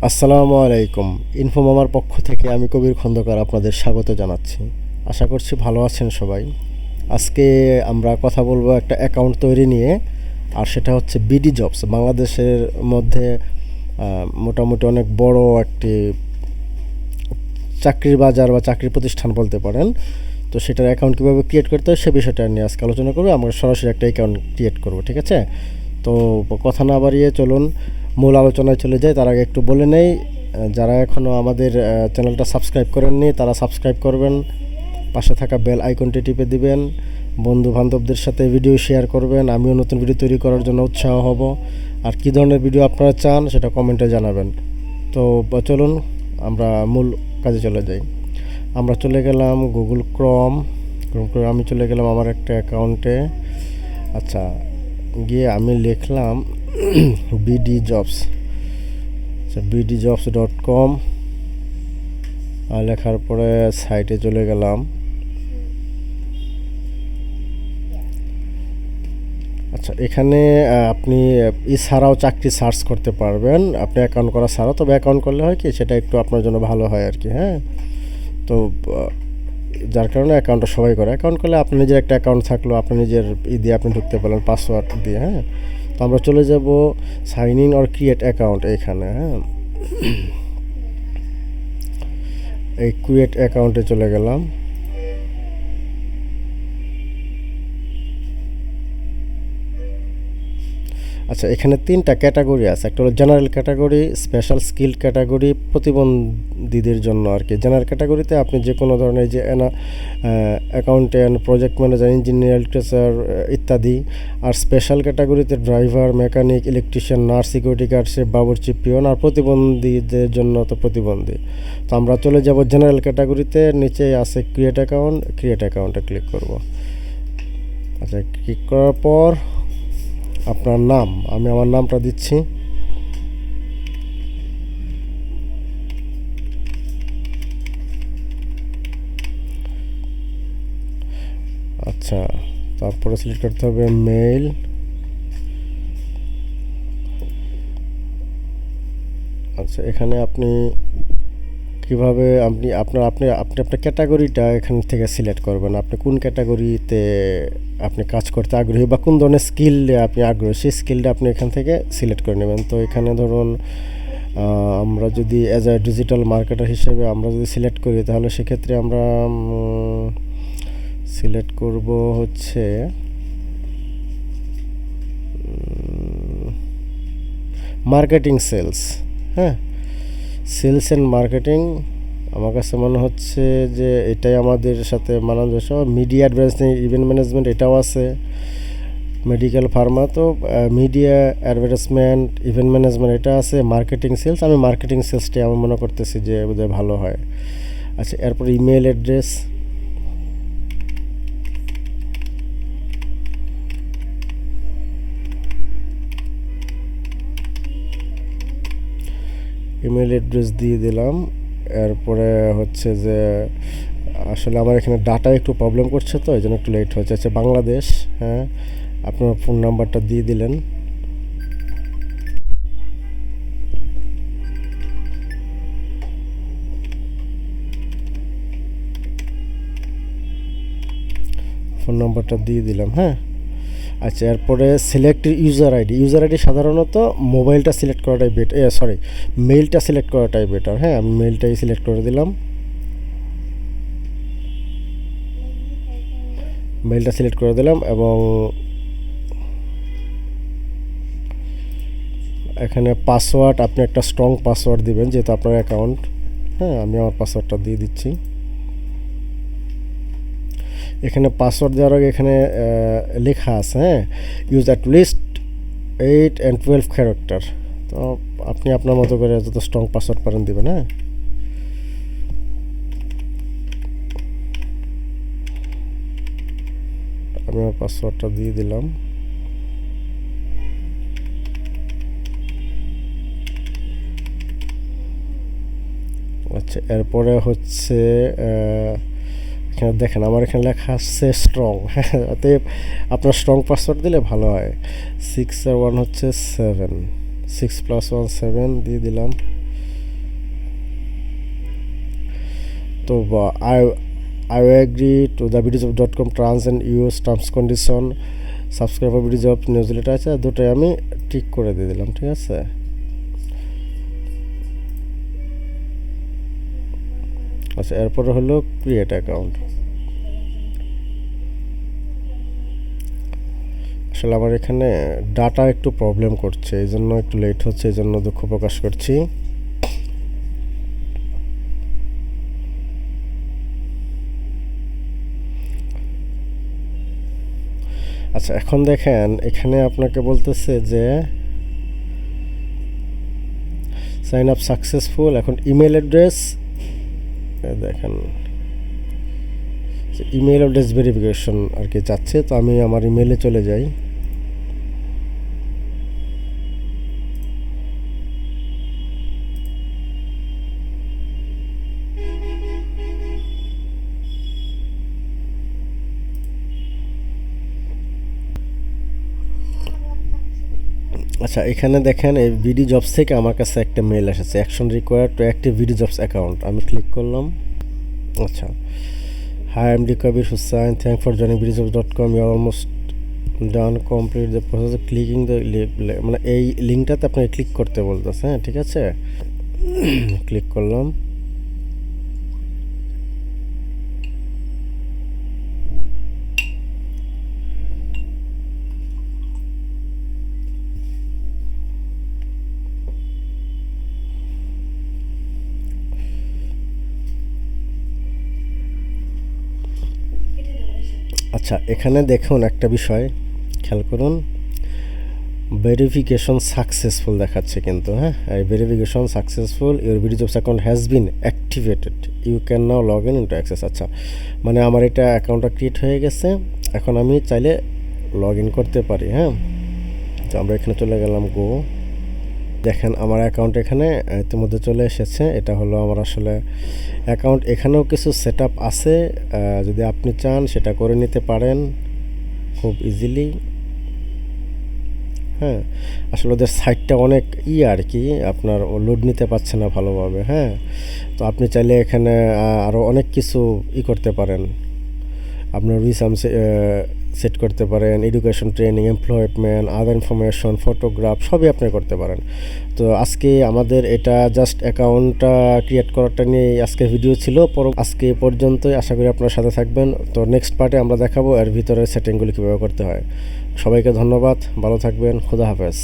আসসালামু আলাইকুম। ইনফোমামার পক্ষ থেকে আমি কবির খন্দকার আপনাদের স্বাগত জানাচ্ছি। আশা করছি ভালো আছেন সবাই। আজকে আমরা কথা বলবো একটা অ্যাকাউন্ট তৈরি নিয়ে, আর সেটা হচ্ছে বিডি জবস। বাংলাদেশের মধ্যে মোটামুটি অনেক বড় একটি চাকরির বাজার বা চাকরির প্রতিষ্ঠান বলতে পারেন। তো সেটার অ্যাকাউন্ট কীভাবে ক্রিয়েট করতে হয় সে বিষয়টা নিয়ে আজকে আলোচনা করবো। আমরা সরাসরি একটা অ্যাকাউন্ট ক্রিয়েট করবো, ঠিক আছে? তো কথা না বাড়িয়ে চলুন মূল আলোচনায় চলে যাই। তার আগে একটু বলে নেই, যারা এখনও আমাদের চ্যানেলটা সাবস্ক্রাইব করেননি তারা সাবস্ক্রাইব করবেন, পাশে থাকা বেল আইকনটি টিপে দিবেন, বন্ধু বান্ধবদের সাথে ভিডিও শেয়ার করবেন। আমিও নতুন ভিডিও তৈরি করার জন্য উৎসাহ হব। আর কী ধরনের ভিডিও আপনারা চান সেটা কমেন্টে জানাবেন। তো চলুন আমরা মূল কাজে চলে যাই। আমরা চলে গেলাম গুগল ক্রোম। আমি চলে গেলাম আমার একটা অ্যাকাউন্টে। আচ্ছা, গিয়ে আমি লিখলাম বিডি জবস। আচ্ছা, bdjobs.com লেখার পরে সাইটে চলে গেলাম। আচ্ছা, এখানে আপনি ছাড়াও চাকরি সার্চ করতে পারবেন, আপনি অ্যাকাউন্ট করা ছাড়াও। তবে অ্যাকাউন্ট করলে হয় কি, সেটা একটু আপনার জন্য ভালো হয় আর কি। হ্যাঁ, তো যার কারণে অ্যাকাউন্টটা সবাই করে। অ্যাকাউন্ট করলে আপনার নিজের একটা অ্যাকাউন্ট থাকলো, আপনি নিজের দিয়ে আপনি ঢুকতে পারলেন পাসওয়ার্ড দিয়ে। হ্যাঁ, তো আমরা চলে যাব sign in or create account এখানে। হ্যাঁ, এই ক্রিয়েট অ্যাকাউন্টে চলে গেলাম। আচ্ছা, এখানে তিনটা ক্যাটাগরি আছে। একটা হলো general category, special skill category, প্রতিবন্ধীদের জন্য আর কি। জেনারেল ক্যাটাগরিতে আপনি যে কোনো ধরনের যে accountant, project manager, engineer, electrician ইত্যাদি। আর স্পেশাল ক্যাটাগরিতে driver, mechanic, electrician, nurse, security guard, chef, বাবুর্চি, পিয়ন। আর প্রতিবন্ধীদের জন্য তো প্রতিবন্ধী। তো আমরা চলে যাব জেনারেল ক্যাটাগরিতে। নিচে আছে ক্রিয়েট অ্যাকাউন্ট, ক্রিয়েট অ্যাকাউন্টে ক্লিক করব। আচ্ছা, ক্লিক করার পর আপনার নাম, আমি আমার নামটা দিচ্ছি। আচ্ছা, তারপরে সিলেক্ট করতে হবে মেইল। আচ্ছা, এখানে আপনি কিভাবে আপনার ক্যাটাগরিটা এখান থেকে সিলেক্ট করবেন। আপনি কোন ক্যাটাগরিতে আপনি কাজ করতে আগ্রহী বা কোন ধরনের স্কিলে আপনি আগ্রহী, সেই স্কিলটা আপনি এখান থেকে সিলেক্ট করে নেবেন। তো এখানে ধরুন আমরা যদি অ্যাজ এ ডিজিটাল মার্কেটার হিসেবে আমরা যদি সিলেক্ট করি, তাহলে সেক্ষেত্রে আমরা সিলেক্ট করব হচ্ছে মার্কেটিং সেলস। হ্যাঁ, সেলস অ্যান্ড মার্কেটিং আমার কাছে মনে হচ্ছে যে এটাই আমাদের সাথে মানানসই। মিডিয়া অ্যাডভার্টাইজিং, ইভেন্ট ম্যানেজমেন্ট এটাও আছে। মেডিকেল ফার্মা, তো মিডিয়া অ্যাডভার্টাইজমেন্ট, ইভেন্ট ম্যানেজমেন্ট এটা আছে। মার্কেটিং সেলস, আমি মার্কেটিং সেলসটাই আমি মনে করতেছি যে বোধহয় ভালো হয়। আচ্ছা, এরপর ইমেল অ্যাড্রেস। ইমেল অ্যাড্রেস দিয়ে দিলাম। এরপরে হচ্ছে যে আসলে আমার এখানে ডাটা একটু প্রবলেম করছে, তো এই জন্য একটু লেট হচ্ছে। আচ্ছা, বাংলাদেশ। হ্যাঁ, আপনার ফোন নাম্বারটা দিয়ে দিলেন। ফোন নাম্বারটা দিয়ে দিলাম। হ্যাঁ, আচ্ছা, এরপরে select user ID. User ID সাধারণত মোবাইলটা সিলেক্ট করাটাই বেটার, মেইলটা সিলেক্ট করাটাই বেটার। হ্যাঁ, আমি মেইলটাই সিলেক্ট করে দিলাম। মেইলটা সিলেক্ট করে দিলাম এবং এখানে পাসওয়ার্ড আপনি একটা স্ট্রং পাসওয়ার্ড দিবেন, যেহেতু আপনার অ্যাকাউন্ট। হ্যাঁ, আমি আমার পাসওয়ার্ডটা দিয়ে দিচ্ছি। এখানে পাসওয়ার্ড দেওয়ার আগে এখানে লেখা আছে, হ্যাঁ, use at least 8 and 12 character. তো আপনি আপনার মতো করে যত স্ট্রং পাসওয়ার্ড পারেন দিবেন। হ্যাঁ, আমি আমার পাসওয়ার্ডটা দিয়ে দিলাম। আচ্ছা, এরপরে হচ্ছে এখানে দেখেন আমার এখানে লেখা আসছে স্ট্রং। হ্যাঁ, অতএব আপনার স্ট্রং পাসওয়ার্ড দিলে ভালো হয়। 6 আর 1 হচ্ছে 7, 6 + 1 7 দিয়ে দিলাম। তো I agree to the videos.com terms and use terms condition subscriber videos of newsletter আছে, দুটোই আমি টিক করে দিয়ে দিলাম। ঠিক আছে, আচ্ছা এরপরে হলো ক্রিয়েট অ্যাকাউন্ট। আসলে আমার এখানে ডাটা একটু প্রবলেম করছে, এই জন্য একটু লেট হচ্ছে, এই জন্য দুঃখ প্রকাশ করছি। আচ্ছা এখন দেখেন এখানে আপনাকে বলতেছে যে সাইন আপ সাকসেসফুল। এখন ইমেল অ্যাড্রেস দেখেন, ইমেল অ্যাড্রেস ভেরিফিকেশন আর কি চাচ্ছে, তো আমি আমার ইমেলে চলে যাই। আচ্ছা এখানে দেখেন এই বিডি জবস থেকে আমার কাছে একটা মেল এসেছে, action required to active B D jobs account. আমি ক্লিক করলাম। আচ্ছা, hi I M D Kabir Hussain, thank for joining বিডিজবস.com, you are almost done complete the process clicking the মানে এই লিঙ্কটাতে আপনাকে ক্লিক করতে বলতেছে। হ্যাঁ ঠিক আছে, ক্লিক করলাম। আচ্ছা এখানে দেখুন একটা বিষয় খেয়াল করুন, ভেরিফিকেশন সাকসেসফুল দেখাচ্ছে কিন্তু। হ্যাঁ, এই verification successful, your BD jobs account has been activated, you can now log in into access. আচ্ছা মানে আমার এটা অ্যাকাউন্টটা ক্রিয়েট হয়ে গেছে, এখন আমি চাইলে লগ ইন করতে পারি। হ্যাঁ, তো আমরা এখানে চলে গেলাম গো। দেখেন আমার অ্যাকাউন্ট এখানে ইতিমধ্যে চলে এসেছে, এটা হলো আমার আসলে অ্যাকাউন্ট। এখানেও কিছু সেট আপ আছে, যদি আপনি চান সেটা করে নিতে পারেন খুব ইজিলি। হ্যাঁ, আসলে ওদের সাইটটা অনেক আর কি আপনার লোড নিতে পারছে না ভালোভাবে। হ্যাঁ, তো আপনি চাইলে এখানে আরও অনেক কিছু করতে পারেন, আপনার রিসার্চ সেট করতে পারেন, এডুকেশন, ট্রেনিং, এমপ্লয়মেন্ট, আদার ইনফরমেশন, ফটোগ্রাফ সবই আপনি করতে পারেন। তো আজকে আমাদের এটা জাস্ট অ্যাকাউন্টটা ক্রিয়েট করাটা নিয়ে আজকের ভিডিও ছিল। আজকে পর্যন্তই, আশা করি আপনার সাথে থাকবেন। তো নেক্সট পার্টে আমরা দেখাবো এর ভিতরে সেটিংগুলি কীভাবে করতে হয়। সবাইকে ধন্যবাদ, ভালো থাকবেন, খোদা হাফেজ।